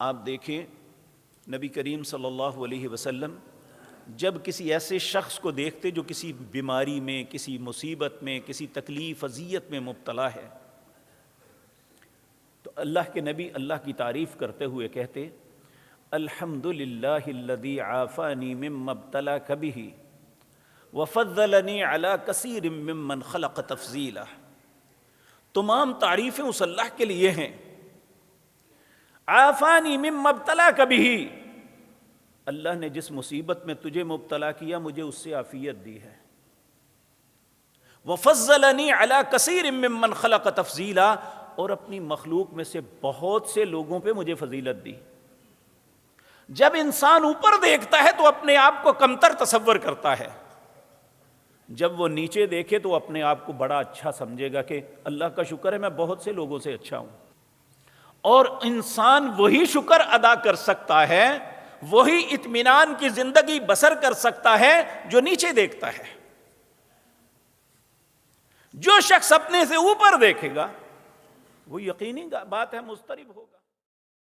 آپ دیکھیں نبی کریم صلی اللہ علیہ وسلم جب کسی ایسے شخص کو دیکھتے جو کسی بیماری میں، کسی مصیبت میں، کسی تکلیف اذیت میں مبتلا ہے، تو اللہ کے نبی اللہ کی تعریف کرتے ہوئے کہتے الحمد للہ الذی عافانی مما ابتلاک بہ وفضلنی علی کثیر ممن خلق تفضیلا۔ تمام تعریفیں اس اللہ کے لیے ہیں۔ عافانی مما ابتلاک بہ، اللہ نے جس مصیبت میں تجھے مبتلا کیا مجھے اس سے عافیت دی ہے۔ وفضلنی علی کثیر ممن خلق تفضیلا، اور اپنی مخلوق میں سے بہت سے لوگوں پہ مجھے فضیلت دی۔ جب انسان اوپر دیکھتا ہے تو اپنے آپ کو کمتر تصور کرتا ہے، جب وہ نیچے دیکھے تو اپنے آپ کو بڑا اچھا سمجھے گا کہ اللہ کا شکر ہے میں بہت سے لوگوں سے اچھا ہوں۔ اور انسان وہی شکر ادا کر سکتا ہے، وہی اطمینان کی زندگی بسر کر سکتا ہے جو نیچے دیکھتا ہے۔ جو شخص اپنے سے اوپر دیکھے گا وہ یقینی بات ہے مضطرب ہوگا۔